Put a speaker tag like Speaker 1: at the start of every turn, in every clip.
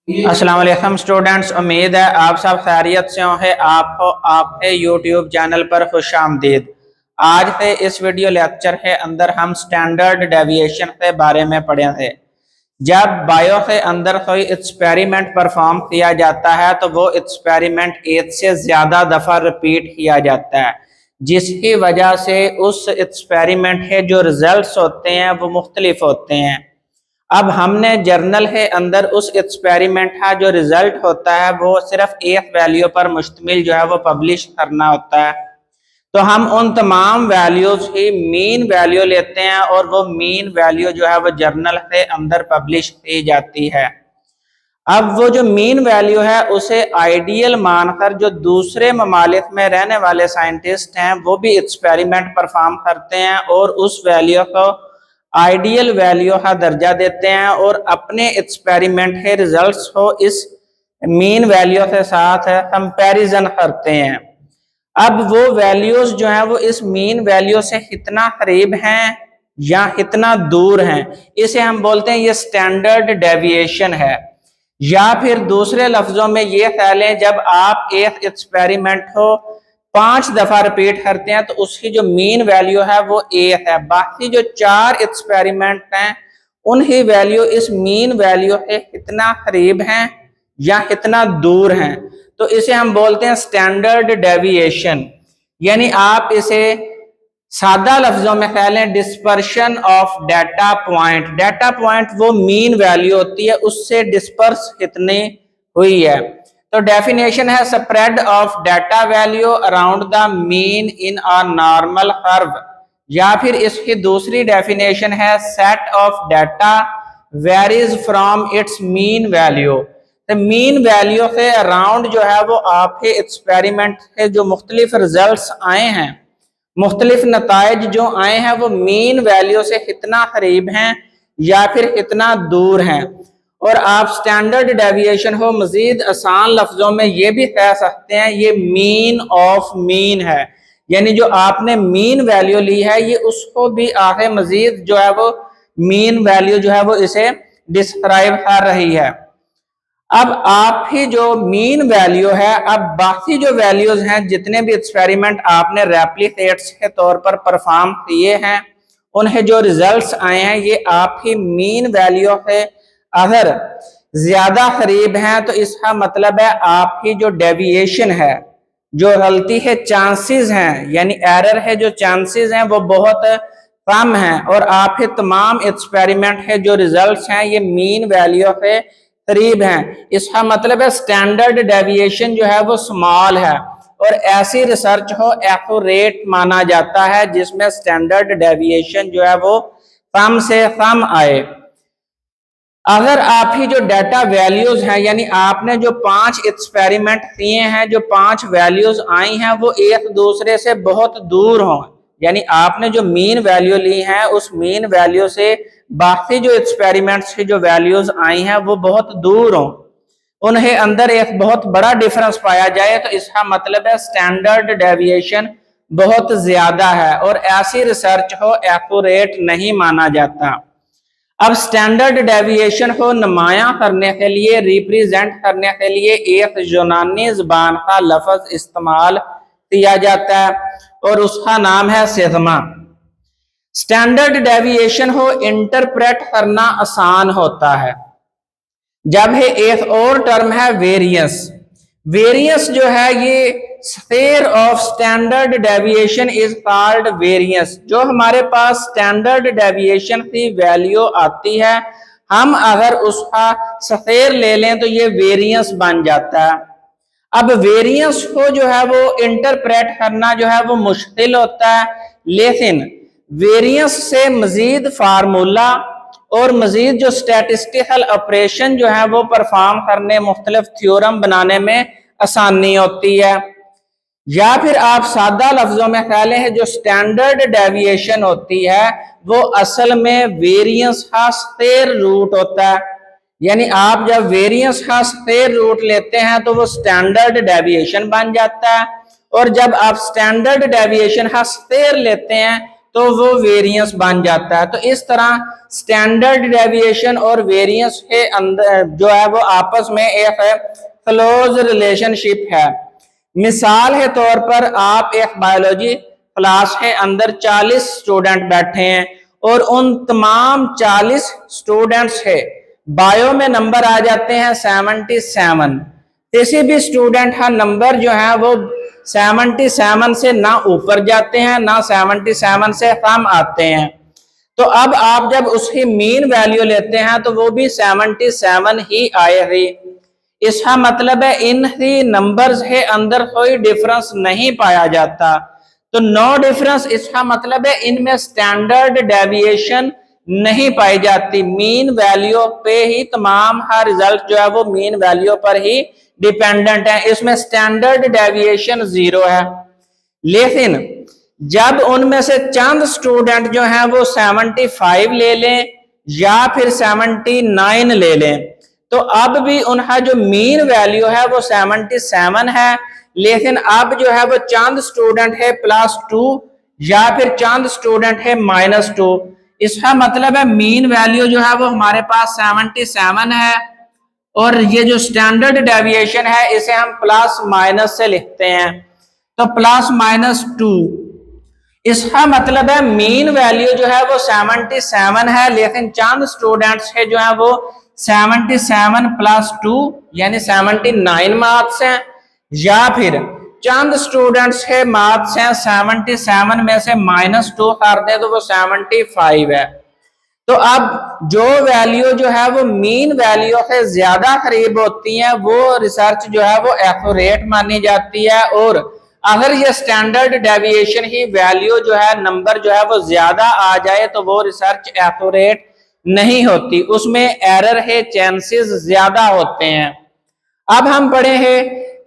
Speaker 1: अस्सलाम वालेकुम स्टूडेंट्स, उम्मीद है आप सब खैरियत से होंगे। आपके यूट्यूब चैनल पर खुश आमदीद। आज के इस वीडियो लेक्चर के अंदर हम स्टैंडर्ड डेविएशन के बारे में पढ़े थे। जब बायो के अंदर कोई एक्सपेरिमेंट परफॉर्म किया जाता है तो वो एक्सपेरिमेंट एक से ज़्यादा दफ़ा रिपीट किया जाता है, जिसकी वजह से उस एक्सपेरिमेंट के जो रिजल्ट्स होते हैं वो मुख्तलिफ होते हैं। अब हमने जर्नल के अंदर उस एक्सपेरिमेंट का जो रिजल्ट होता है वो सिर्फ एक वैल्यू पर मुश्तमिल जो है वो पब्लिश करना होता है। तो हम उन तमाम वैल्यूज की मीन वैल्यू लेते हैं और वो मीन वैल्यू जो है वो जर्नल के अंदर पब्लिश की जाती है। अब वो जो मीन वैल्यू है उसे आइडियल मानकर जो दूसरे ममालिक में रहने वाले साइंटिस्ट हैं वो भी एक्सपेरिमेंट परफॉर्म करते हैं और उस वैल्यू को आइडियल वैल्यू का दर्जा देते हैं और अपने एक्सपेरिमेंट के रिजल्ट्स को इस मीन वैल्यू के साथ कंपैरिजन करते हैं। अब वो वैल्यूज जो है वो इस मीन वैल्यू से कितना करीब हैं या कितना दूर हैं, इसे हम बोलते हैं ये स्टैंडर्ड डेविएशन है। या फिर दूसरे लफ्जों में ये कह लें, जब आप एक एक्सपेरिमेंट को 5 दफा रिपीट करते हैं तो उसकी जो मीन वैल्यू है वो 1 है। बाकी जो 4 एक्सपेरिमेंट हैं उनकी वैल्यू इस मीन वैल्यू के कितना करीब हैं या कितना दूर हैं, तो इसे हम बोलते हैं स्टैंडर्ड डेविएशन। यानी आप इसे सादा लफ्जों में कह लें dispersion of data point. Data point वो मीन वैल्यू होती है, उससे डिस्पर्स कितनी हुई है। तो डेफिनेशन है spread of data value around the mean in a normal curve. या फिर इसकी दूसरी डेफिनेशन है set of data varies from its mean value. तो मीन वैल्यू के अराउंड जो है वो आपके एक्सपेरिमेंट के जो मुख्तलिफ रिजल्ट्स आए हैं, मुख्तलिफ नताइज जो आए हैं वो मीन वैल्यू से कितना करीब हैं या फिर कितना दूर हैं। और आप स्टैंडर्ड डेविएशन को मजीद आसान लफ्जों में ये भी कह सकते हैं ये मीन ऑफ मीन है। यानी जो आपने मीन वैल्यू ली है ये उसको भी आगे मजीद जो है वो मीन वैल्यू जो है वो इसे डिस्क्राइब कर रही है। अब आप ही जो मीन वैल्यू है, अब बाकी जो वैल्यूज हैं जितने भी एक्सपेरिमेंट आपने रेप्लिकेट्स के तौर पर परफॉर्म किए हैं उन्हें जो रिजल्ट्स आए हैं ये आप ही मीन वैल्यू के अगर ज्यादा करीब हैं तो इसका मतलब है आपकी जो डेविएशन है, जो गलती के चांसेस हैं यानी एरर है जो चांसेस हैं वो बहुत कम हैं और आपके तमाम एक्सपेरिमेंट के जो रिजल्ट्स हैं ये मीन वैल्यू के करीब हैं। इसका मतलब है स्टैंडर्ड डेविएशन जो है वो स्मॉल है और ऐसी रिसर्च को एक्यूरेट माना जाता है जिसमें स्टैंडर्ड डेविएशन जो है वो कम से कम आए। अगर आप ही जो डाटा वैल्यूज हैं यानी आपने जो 5 एक्सपेरिमेंट किए हैं, जो 5 वैल्यूज आई हैं वो एक दूसरे से बहुत दूर हों, यानी आपने जो मीन वैल्यू ली है उस मीन वैल्यू से बाकी जो एक्सपेरिमेंट्स की जो वैल्यूज आई हैं वो बहुत दूर हों, उन्हें अंदर एक बहुत बड़ा डिफरेंस पाया जाए, तो इसका मतलब है स्टैंडर्ड डेविएशन बहुत ज्यादा है और ऐसी रिसर्च को एक्यूरेट नहीं माना जाता। अब स्टैंडर्ड डेविएशन को नुमायां करने के लिए, रिप्रेजेंट करने के लिए एक यूनानी ज़बान का लफ्ज इस्तेमाल किया जाता है और उसका नाम है सिग्मा। स्टैंडर्ड डेविएशन को इंटरप्रेट करना आसान होता है जब है एक और टर्म है वेरियंस। वेरियंस जो है ये square of standard deviation is called variance. जो हमारे पास स्टैंडर्ड डेविएशन की वैल्यू आती है हम अगर उसका स्क्वायर ले लें तो ये वेरियंस बन जाता है। अब वेरियंस को जो है वो इंटरप्रेट करना जो है वो मुश्किल होता है, लेकिन वेरियंस से मजीद फार्मूला और मजीद जो स्टैटिस्टिकल ऑपरेशन जो है वो परफॉर्म करने, मुख्तलिफ थ्योरम बनाने में आसानी होती है। या फिर आप सादा लफ्जों में कह लें जो स्टैंडर्ड डेविएशन होती है वो असल में वेरियंस का स्क्वायर रूट होता है। यानी आप जब वेरियंस का स्क्वायर रूट लेते हैं तो वो स्टैंडर्ड डेविएशन बन जाता है और जब आप स्टैंडर्ड डेविएशन का स्क्वायर लेते हैं तो वो वेरिएंस बन जाता है। तो इस तरह स्टैंडर्ड डेविएशन और वेरिएंस के अंदर जो है वो आपस में एक क्लोज रिलेशनशिप है। मिसाल के तौर पर आप एक बायोलॉजी क्लास के अंदर 40 स्टूडेंट बैठे हैं और उन तमाम 40 स्टूडेंट्स के बायो में नंबर आ जाते हैं 77। किसी भी स्टूडेंट का नंबर जो है वो 77 से ना ऊपर जाते हैं ना 77 से कम आते हैं। तो अब आप जब उसकी मीन वैल्यू लेते हैं तो वो भी 77 ही आएगी। इसका मतलब है इन ही नंबर्स के अंदर कोई डिफरेंस नहीं पाया जाता। तो नो डिफरेंस इसका मतलब है इनमें स्टैंडर्ड डेविएशन नहीं पाई जाती। मीन वैल्यू पे ही तमाम हर रिजल्ट जो है वो मीन वैल्यू पर ही डिपेंडेंट है। इसमें स्टैंडर्ड डेविएशन 0 है। लेकिन जब उनमें से चंद स्टूडेंट जो हैं वो 75 ले लें या फिर 79 ले लें तो अब भी उनका जो मीन वैल्यू है वो 77 है। लेकिन अब जो है वो चंद स्टूडेंट है +2 या फिर चंद स्टूडेंट है -2। इसका मतलब है मीन वैल्यू जो है वो हमारे पास 77 है और ये जो स्टैंडर्ड डेविएशन है इसे हम प्लस माइनस से लिखते हैं। तो +-2 इसका मतलब है मीन वैल्यू जो है वो 77 है लेकिन चंद स्टूडेंट्स है जो है वो 77 + 2 यानी 79 मार्क्स हैं, या फिर चंद स्टूडेंट्स के मार्क्स हैं 77 में से -2 कर दे तो वो 75 है। तो अब जो वैल्यू जो है वो मीन वैल्यू से ज्यादा करीब होती है वो रिसर्च जो है वो एक्यूरेट मानी जाती है। और अगर ये स्टैंडर्ड डेविएशन ही वैल्यू जो है नंबर जो है वो ज्यादा आ जाए तो वो रिसर्च एक्यूरेट नहीं होती, उसमें एरर है चांसेस ज्यादा होते हैं। अब हम पढ़े हैं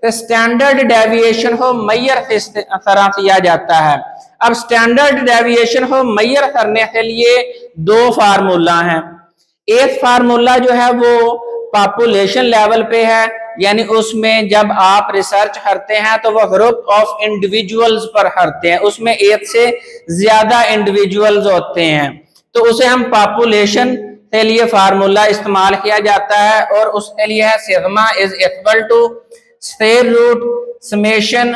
Speaker 1: कि स्टैंडर्ड डेविएशन को मैयर किस तरह किया जाता है। अब स्टैंडर्ड डेविएशन को मैयर करने के लिए 2 फार्मूला हैं। एक फार्मूला जो है वो पॉपुलेशन लेवल पे है, यानी उसमें जब आप रिसर्च करते हैं तो वो ग्रुप ऑफ इंडिविजुअल्स पर करते हैं, उसमें एक से ज्यादा इंडिविजुअल्स होते हैं तो उसे हम पॉपुलेशन के लिए फार्मूला इस्तेमाल किया जाता है और उसके लिए है sigma is equal to square root summation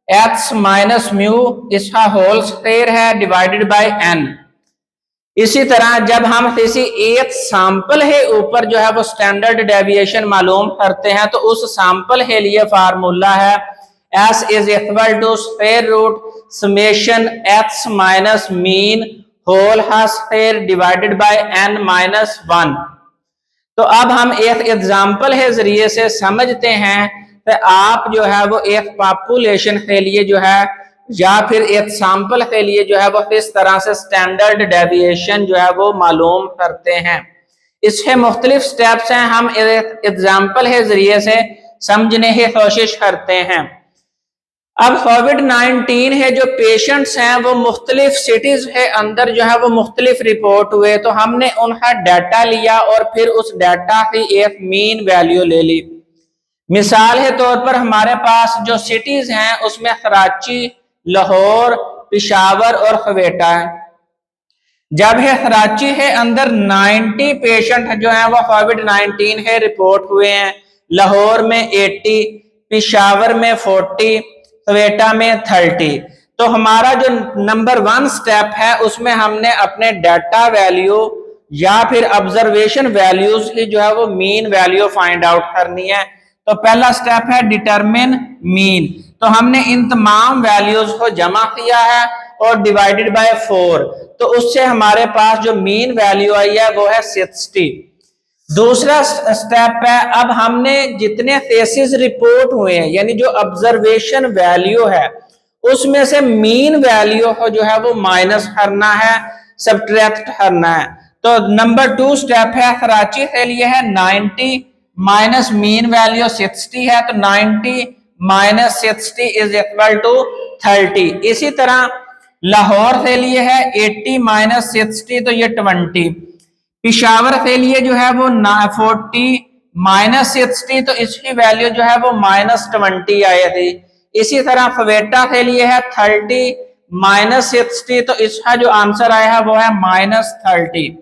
Speaker 1: x minus mu इसका होल स्क्वायर है डिवाइडेड बाय n। इसी तरह जब हम किसी एक सैंपल के ऊपर जो है वो स्टैंडर्ड डेविएशन मालूम करते हैं तो उस सैंपल के लिए फार्मूला है s is equal to square root summation x minus mean whole square divided by n minus 1। तो अब हम एक एग्जाम्पल के जरिए से समझते हैं कि आप जो है वो एक पॉपुलेशन के लिए जो है या फिर एक सैंपल के लिए जो है वो किस तरह से स्टैंडर्ड डेविएशन जो है वो मालूम करते हैं। इसके मुख्तलिफ स्टेप्स हैं, हम एक एग्जाम्पल के जरिए से समझने की कोशिश करते हैं। अब कोविड-19 है जो पेशेंट्स हैं वो मुख्तलिफ सिटीज के अंदर जो है वो मुख्तलिफ रिपोर्ट हुए, तो हमने उनका डाटा लिया और फिर उस डाटा की एक मीन वैल्यू ले ली। मिसाल के तौर पर हमारे पास जो सिटीज हैं उसमें कराची, लाहौर, पेशावर और क्वेटा है। जब है कराची के अंदर 90 पेशेंट जो हैं वो कोविड-19 के रिपोर्ट हुए हैं, लाहौर में 80, पेशावर में 40, क्वेटा में 30। तो हमारा जो नंबर 1 स्टेप है उसमें हमने अपने डाटा वैल्यू या फिर ऑब्जर्वेशन वैल्यूज की जो है वो मीन वैल्यू फाइंड आउट करनी है। तो पहला स्टेप है डिटरमिन मीन। तो हमने इन तमाम वैल्यूज को जमा किया है और डिवाइडेड बाय 4, तो उससे हमारे पास जो मीन वैल्यू आई है वो है 60। दूसरा स्टेप है, अब हमने जितने केसेस रिपोर्ट हुए हैं यानी जो ऑब्जर्वेशन वैल्यू है उसमें से मीन वैल्यू को जो है वो माइनस करना है, सब्ट्रैक्ट करना है। तो नंबर 2 स्टेप है, कराची के लिए है 90 माइनस मीन वैल्यू 60 है, तो 90 माइनस 60 इज इक्वल टू 30। इसी तरह लाहौर के लिए है 80 माइनस 60 तो ये 20। पेशावर के लिए जो है वो 40 माइनस 60 तो इसकी वैल्यू जो है वो -20 आई थी। इसी तरह क्वेटा के लिए है 30 -60, तो इसका जो आंसर आया है वो है -30।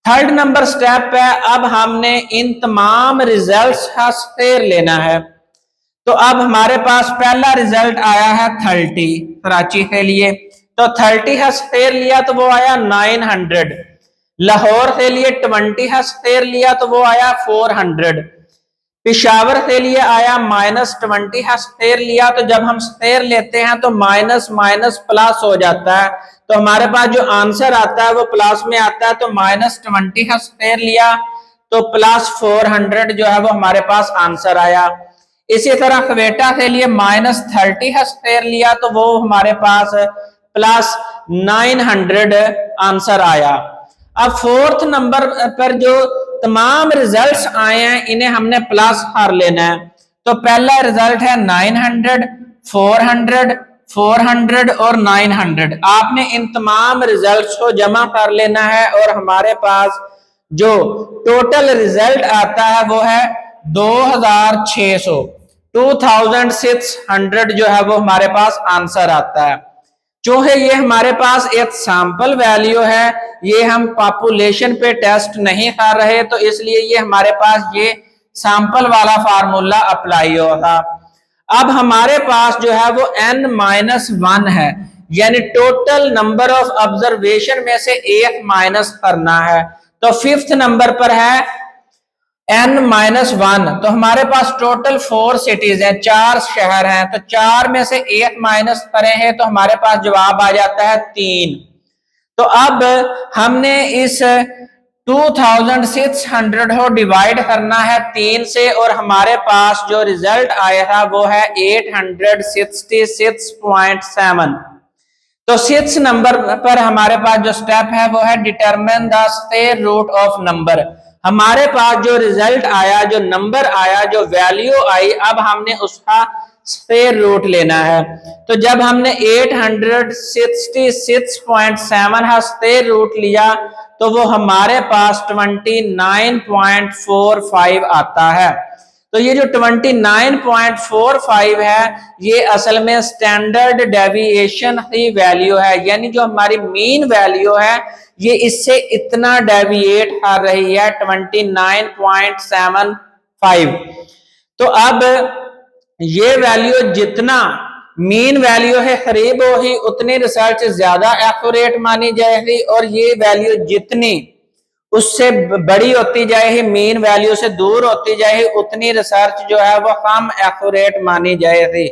Speaker 1: थर्ड नंबर स्टेप है, अब हमने इन तमाम रिजल्ट्स का स्क्वायर लेना है। तो अब हमारे पास पहला रिजल्ट आया है 30 कराची के लिए, तो 30 का स्क्वायर लिया तो वो आया 900। लाहौर के लिए 20 का स्क्वायर लिया तो वो आया 400। पिशावर के लिए आया -20 का स्क्वायर लिया, तो जब हम स्क्वायर लेते हैं तो माइनस माइनस प्लस हो जाता है, तो हमारे पास जो आंसर आता है वो प्लस में आता है। तो -20 का स्क्वायर लिया तो +400 जो है वो हमारे पास आंसर आया। इसी तरह क्वेटा के लिए -30 का स्क्वायर लिया तो वो हमारे पास +900 आंसर आया। अब फोर्थ नंबर पर जो तमाम रिजल्ट्स आए हैं इन्हें हमने प्लस कर लेना है। तो पहला रिजल्ट है 900, 400, 400 और 900। आपने इन तमाम रिजल्ट्स को जमा कर लेना है और हमारे पास जो टोटल रिजल्ट आता है वो है 2600, 2600 जो है वो हमारे पास आंसर आता है। चूंकि ये हमारे पास एक सैंपल वैल्यू है, ये हम पॉपुलेशन पे टेस्ट नहीं कर रहे, तो इसलिए ये हमारे पास ये सैंपल वाला फार्मूला अप्लाई होगा। अब हमारे पास जो है वो n-1 है, यानी टोटल नंबर ऑफ ऑब्जर्वेशन में से एक माइनस करना है। तो फिफ्थ नंबर पर है n-1, तो हमारे पास टोटल 4 सिटीज हैं, 4 शहर हैं, तो 4 में से एक माइनस करें हैं तो हमारे पास जवाब आ जाता है 3। तो अब हमने इस 2600 को डिवाइड करना है 3 से, और हमारे पास जो रिजल्ट आया था वो है 866.7। तो 6 नंबर पर हमारे पास जो स्टेप है वो है determine the square root of number. हमारे पास जो रिजल्ट आया, जो नंबर आया, जो वैल्यू आई, अब हमने उसका स्क्वायर रूट लेना है। तो जब हमने 866.7 का स्क्वायर रूट लिया तो वो हमारे पास 29.45 आता है। तो ये जो 29.45 है ये असल में स्टैंडर्ड डेविएशन की वैल्यू है, यानी जो हमारी मीन वैल्यू है ये इससे इतना डेविएट कर रही है 29.75। तो अब ये वैल्यू जितना मीन वैल्यू है करीब ही उतनी रिसर्च ज्यादा एक्यूरेट मानी जाएगी, और ये वैल्यू जितनी उससे बड़ी होती जाएगी, मीन वैल्यू से दूर होती जाएगी, उतनी रिसर्च जो है वो कम एक्यूरेट मानी जाएगी।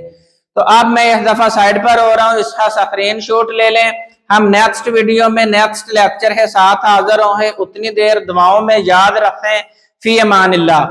Speaker 1: तो अब मैं इस दफा साइड पर हो रहा हूँ, इसका स्क्रीनशॉट ले लें। हम नेक्स्ट वीडियो में नेक्स्ट लेक्चर के साथ हाजिर होंगे। उतनी देर दुआओं में याद रखें। फी अमानिल्लाह।